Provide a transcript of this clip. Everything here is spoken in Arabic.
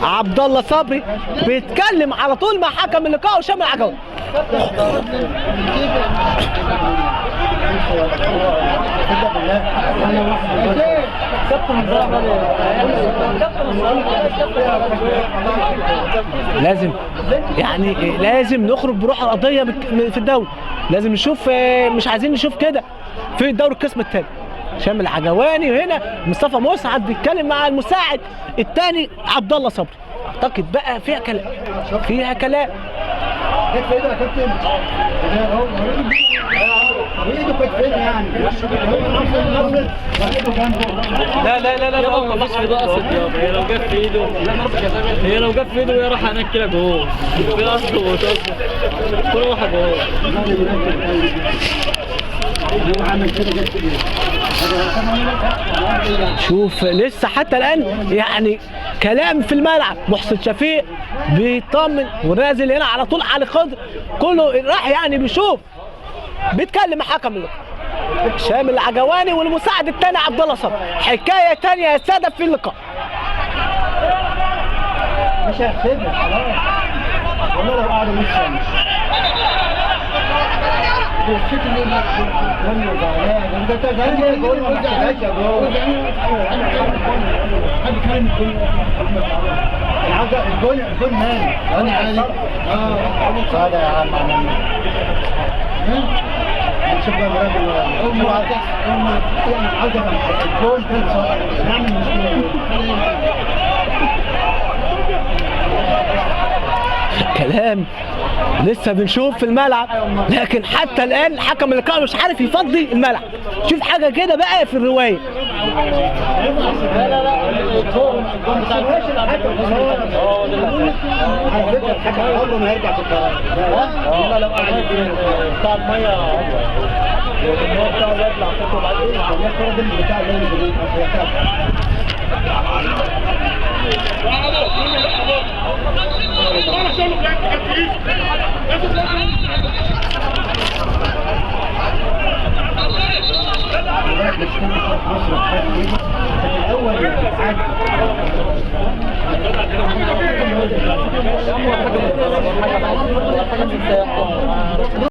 عبد الله صبري بيتكلم على طول مع حكم اللقاء وشامل عجوي. لازم نخرج بروح القضيه في الدوري. لازم نشوف، مش عايزين نشوف كده في الدوري القسم الثاني. شامل عجواني، وهنا مصطفى مسعد بيتكلم مع المساعد الثاني عبد الله صبري. اعتقد بقى فيها كلام، فيها كلام. لا لا لا لا ما فيش في ده قصد يابا. هي لو جت في ايده، هي لو جت في ايده وهي راح هناك كده جول. في قصد وقصد كل واحد جول. شوف لسه حتى الان يعني كلام في الملعب. محسن شفيق بيطمن ونازل هنا على طول. علي خضر كله راح يعني بيشوف، بيتكلم مع حكم اللقاء شامل العجواني والمساعد الثاني عبد الله صبري. حكايه ثانيه يا ساده في اللقاء. مش هيحسبها خلاص والله لو قعدوا نص سنه. الجون مالي صادق يا عم. شوف بقى الراجل عاوز الجون كان صادق نعمل مشكله. كلام لسه بنشوف في الملعب، لكن حتى الان حكم اللقاء مش عارف يفضي الملعب. شوف حاجه كده بقى في الروايه. لا لا لا الجون بتاع على فكره الحكم عمره ما هيرجع في القرار. لا لو قعد بتاع الميه هو بتاع يطلع فوق بعدين الكره دي بتاع الجديد مصر